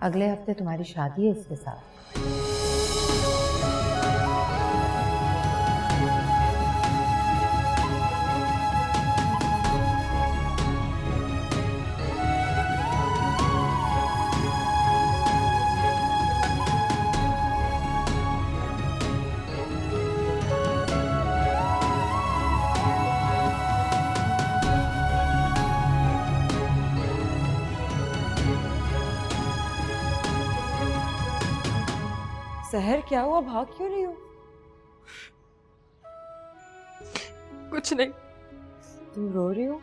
अगले हफ्ते तुम्हारी शादी है इसके साथ। सहर क्या हुआ, भाग क्यों रही हो? कुछ नहीं। तुम रो रही हो?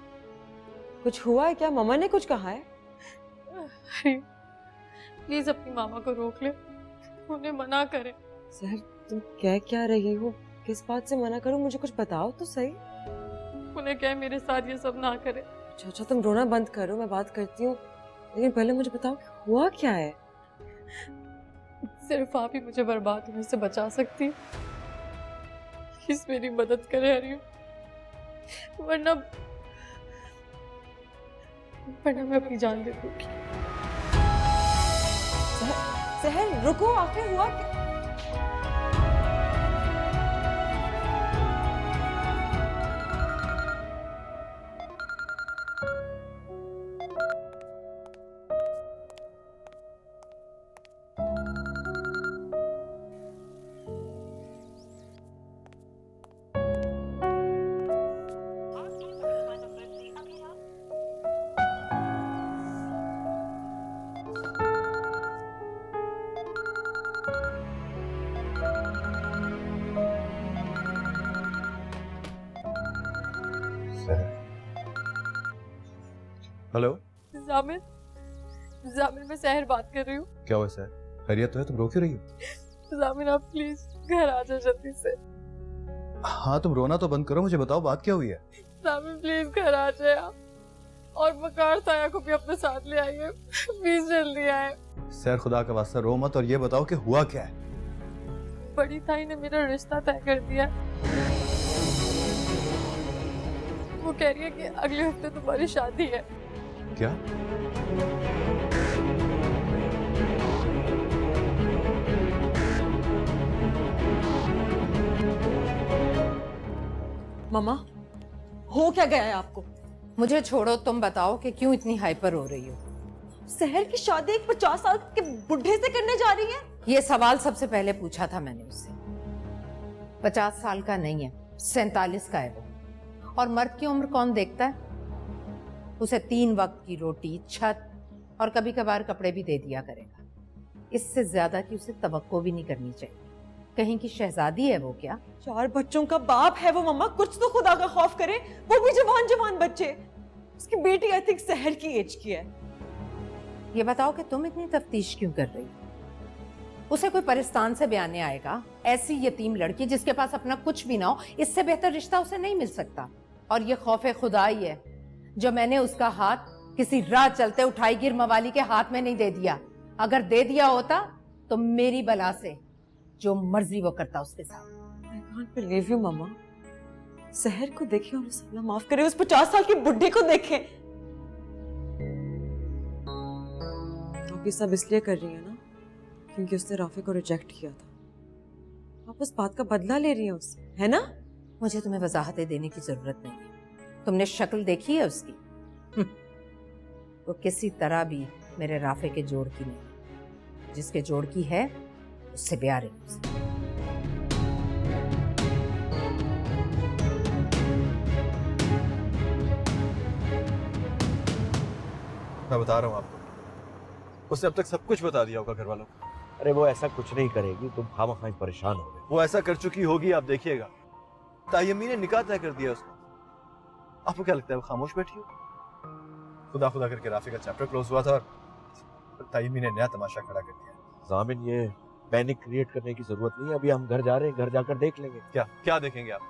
कुछ हुआ है क्या? मामा ने कुछ कहा है? प्लीज अपनी मामा को रोक ले, उन्हें मना करें। सहर तुम कह क्या रही हो? किस बात से मना करूं? मुझे कुछ बताओ तो सही। उन्हें क्या मेरे साथ ये सब ना करे। अच्छा तुम रोना बंद करो, मैं बात करती हूँ, लेकिन पहले मुझे बताओ कि हुआ क्या है। सिर्फ आप ही मुझे बर्बाद होने से बचा सकती है। प्लीज मेरी मदद करे हरियो, वरना मैं अपनी जान दे दूंगी। सहर रुको, आखिर हुआ क्या? हेलो जामिर, जामिर मैं सहर बात कर रही हूँ। क्या हुआ सर? खैरियत तो है? तुम रो क्यों रही हो? जामिर आप प्लीज घर आ जाओ जल्दी से। हाँ तुम रोना तो बंद करो, मुझे बताओ बात क्या हुई है। जामिर प्लीज घर आ जाए आप, और मकार साया को भी अपने साथ ले आइए, प्लीज जल्दी आए। सर खुदा का वास्ता रो मत और ये बताओ कि हुआ क्या है। बड़ी ताई ने मेरा रिश्ता तय कर दिया। वो कह रही है कि अगले हफ्ते तुम्हारी शादी है। क्या? मामा हो क्या गया है आपको? मुझे छोड़ो, तुम बताओ कि क्यों इतनी हाइपर हो रही हो? सहर की शादी एक 50 साल के बुढ़े से करने जा रही है? ये सवाल सबसे पहले पूछा था मैंने उससे। 50 साल का नहीं है, 47 का है वो। और मर्द की उम्र कौन देखता है? उसे 3 वक्त की रोटी, छत और कभी कभार कपड़े भी दे दिया करेगा। इससे ज्यादा की उसे तवक्को भी नहीं करनी चाहिए। कहीं की शहजादी है वो क्या? 4 बच्चों का बाप है वो मामा, कुछ तो खुदा का खौफ करे। वो भी जवान जवान बच्चे। उसकी बेटी आई थिंक सहर की एज की है। ये बताओ कि तुम इतनी तफ्तीश क्यों कर रही हो? उसे कोई परिस्तान से बयाने आएगा, ऐसी यतीम लड़की जिसके पास अपना कुछ भी ना हो, इससे बेहतर रिश्ता उसे नहीं मिल सकता। और ये खौफे खुदा ही है जो मैंने उसका हाथ किसी राह चलते उठाई गिर मवाली के हाथ में नहीं दे दिया। अगर दे दिया होता तो मेरी बला से जो मर्जी वो करता उसके साथ। I can't believe you, मामा। सहर को देखें और उसे अल्लाह माफ करे, उस 50 साल के बुढ़े को देखें। आप ये सब इसलिए कर रही है ना क्योंकि उसने राफे को रिजेक्ट किया था। आप उस बात का बदला ले रही हैं उससे, है ना? मुझे तुम्हें वजाहतें देने की जरूरत नहीं है। तुमने शक्ल देखी है उसकी? वो किसी तरह भी मेरे राफे के जोड़ की नहीं। जिसके जोड़ की है उससे प्यार है मुझसे। मैं बता रहा हूँ आपको, उसने अब तक सब कुछ बता दिया होगा घर वालों को। अरे वो ऐसा कुछ नहीं करेगी, तुम खामखां परेशान हो गए। वो ऐसा कर चुकी होगी, आप देखिएगा। तायम्मी ने निकाह तय कर दिया उसका। आपको क्या लगता है वो खामोश बैठी हो? खुदा खुदा करके राफी का चैप्टर क्लोज हुआ था और तायम्मी ने नया तमाशा खड़ा कर दिया। जामिन ये पैनिक क्रिएट करने की जरूरत नहीं है। अभी हम घर जा रहे हैं, घर जाकर देख लेंगे। क्या क्या देखेंगे आप?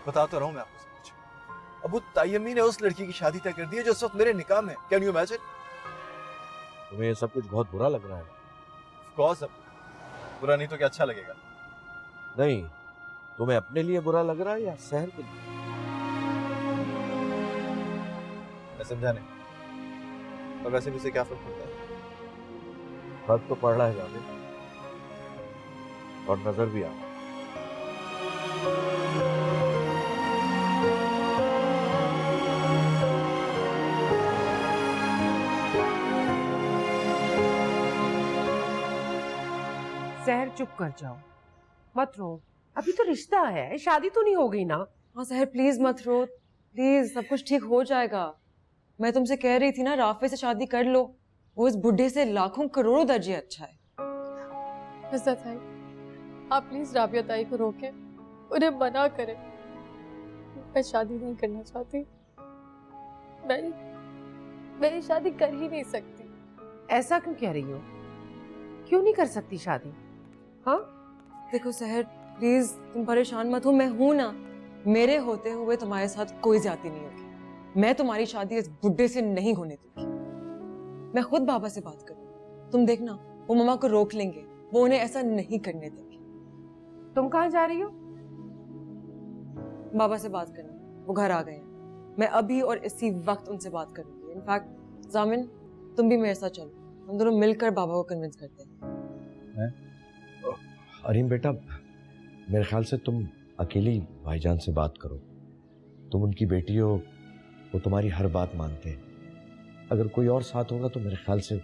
बता तो रहा हूँ मैं आपको सब कुछ। अब वो तायम्मी ने उस लड़की की शादी तय कर दी है जो इस वक्त मेरे निकाह में। Can you imagine? तुम्हें ये सब कुछ बहुत बुरा लग रहा है? ऑफ कोर्स, अब बुरा नहीं तो क्या अच्छा लगेगा? नहीं, तुम्हें अपने लिए बुरा लग रहा है या शहर के लिए? मैं समझा नहीं। और वैसे भी उसे क्या फर्क पड़ता है? फर्क तो पड़ रहा है जाने, और नजर भी आ रहा है। सहर चुप कर जाओ, मत रो। अभी तो रिश्ता है, शादी तो नहीं हो गई ना। हाँ सहर प्लीज मत रो, प्लीज, सब कुछ ठीक हो जाएगा। मैं तुमसे कह रही थी ना, राफे से शादी कर लो, वो इस बुढ़े से लाखों करोड़ों दर्जे अच्छा है। इज्जत है, आप प्लीज राबिया ताई को रोकें, उन्हें मना करें। मैं शादी नहीं करना चाहती, मैं ये शादी कर ही नहीं सकती। ऐसा क्यों कह रही हो? क्यों नहीं कर सकती शादी? हाँ, देखो सहर प्लीज तुम परेशान मत हो, मैं हूं ना। मेरे होते हुए तुम्हारे साथ कोई ज्यादती नहीं होगी। मैं तुम्हारी शादी इस बुड्ढे से नहीं होने दूंगी। मैं खुद बाबा से बात करूंगी, तुम देखना वो मम्मा को रोक लेंगे, वो उन्हें ऐसा नहीं करने देंगे। तुम कहाँ जा रही हो? बाबा से बात करना, वो घर आ गए हैं। मैं अभी और इसी वक्त उनसे बात करूंगी। इनफैक्ट जामिन तुम भी मेरे साथ चलो, हम दोनों मिलकर बाबा को कन्विंस करते हैं। अरीम बेटा, मेरे ख्याल से तुम अकेली भाईजान से बात करो। तुम उनकी बेटी हो, वो तुम्हारी हर बात मानते हैं। अगर कोई और साथ होगा तो मेरे ख्याल से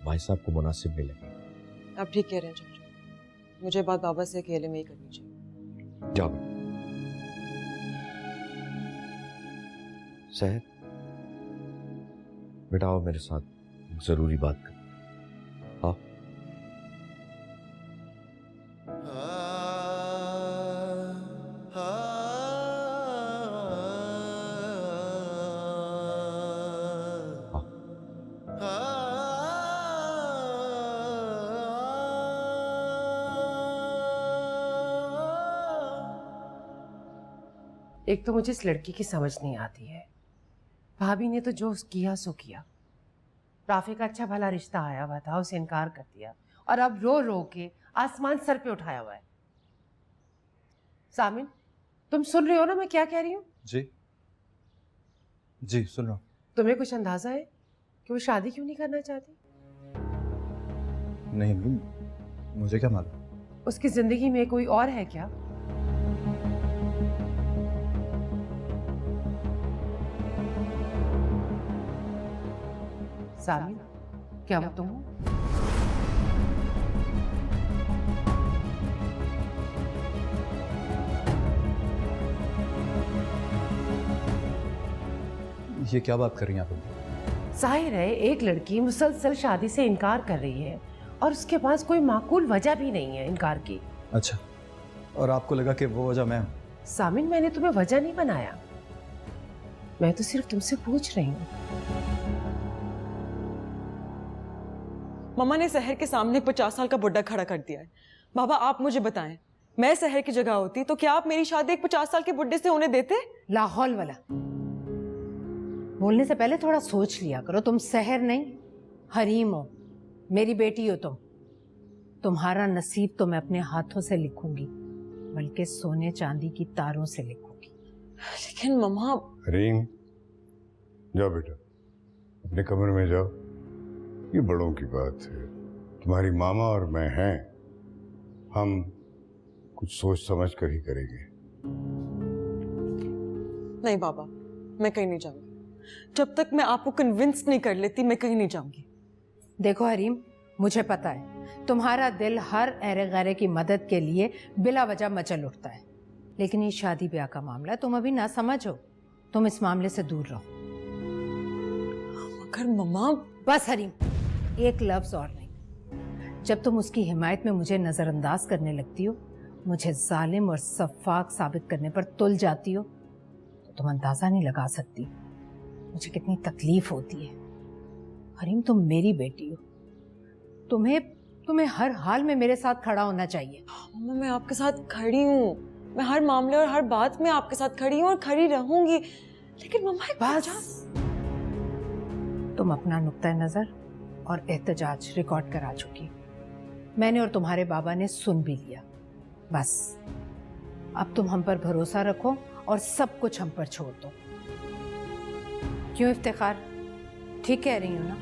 भाई साहब को मुनासिब भी लगेगा। आप ठीक कह रहे हैं चाचा, मुझे बात बाबा से अकेले में ही करनी चाहिए। जाओ सहर, बेटा आओ मेरे साथ, जरूरी बात कर। हाँ एक तो मुझे इस लड़की की समझ नहीं आती है। भाभी ने तो जो किया सो किया। राफे का अच्छा भला रिश्ता आया हुआ था, उसे इनकार कर दिया, और अब रो रो के आसमान सर पे उठाया हुआ है। सामिन, तुम सुन रहे हो ना मैं क्या कह रही हूँ? जी जी सुन रहा हूँ। तुम्हें कुछ अंदाजा है कि वो शादी क्यों नहीं करना चाहती? नहीं मुझे क्या मालूम। उसकी जिंदगी में कोई और है क्या? सामिन, क्या वो तुम हो? ये क्या बात कर रही हैं आप? जाहिर है एक लड़की मुसलसल शादी से इनकार कर रही है और उसके पास कोई माकूल वजह भी नहीं है इनकार की। अच्छा, और आपको लगा कि वो वजह मैं हूं? सामिन, मैंने तुम्हें वजह नहीं बनाया, मैं तो सिर्फ तुमसे पूछ रही हूँ। मम्मा ने सहर के सामने 50 साल का बुड्ढा खड़ा कर दिया है। बाबा आप मुझे बताएं, मैं सहर की जगह होती तो क्या आप मेरी शादी एक 50 साल के बुड्ढे से होने देते? लाहौल वाला, बोलने से पहले थोड़ा सोच लिया करो। तुम सहर नहीं, हरीम हो, मेरी बेटी हो तुम। तुम्हारा नसीब तो मैं अपने हाथों से लिखूंगी, बल्कि सोने चांदी की तारों से लिखूंगी। लेकिन मम्मा। हरीम, जाओ बेटा, अपने कमरे में जाओ। ये बड़ों की बात है, तुम्हारी मामा और मैं हैं, हम कुछ सोच समझ कर ही करेंगे। नहीं बाबा, मैं कहीं नहीं जाऊंगी। जब तक मैं आपको कन्विंस नहीं कर लेती मैं कहीं नहीं जाऊंगी। देखो हरीम, मुझे पता है तुम्हारा दिल हर ऐरे गैरे की मदद के लिए बिला वजह मचल उठता है, लेकिन ये शादी ब्याह का मामला है, तुम अभी ना समझो। तुम इस मामले से दूर रहो। मगर मम्मा। बस हरीम, एक लफ्ज और नहीं। जब तुम उसकी हिमायत में मुझे नजरअंदाज करने लगती हो, मुझे जालिम और सफाक साबित करने पर तुल जाती हो, तो तुम अंदाजा नहीं लगा सकती मुझे कितनी तकलीफ होती है। हरीम, तुम मेरी बेटी हो, तुम्हें हर हाल में मेरे साथ खड़ा होना चाहिए। मम्मा मैं आपके साथ खड़ी हूँ, मैं हर मामले और हर बात में आपके साथ खड़ी हूँ और खड़ी रहूंगी। लेकिन मम्मा बस, तुम अपना नुक्ता नजर और एहतजाज रिकॉर्ड करा चुकी, मैंने और तुम्हारे बाबा ने सुन भी लिया। बस अब तुम हम पर भरोसा रखो और सब कुछ हम पर छोड़ दो। क्यों इफ्तिखार, ठीक कह रही हूँ ना?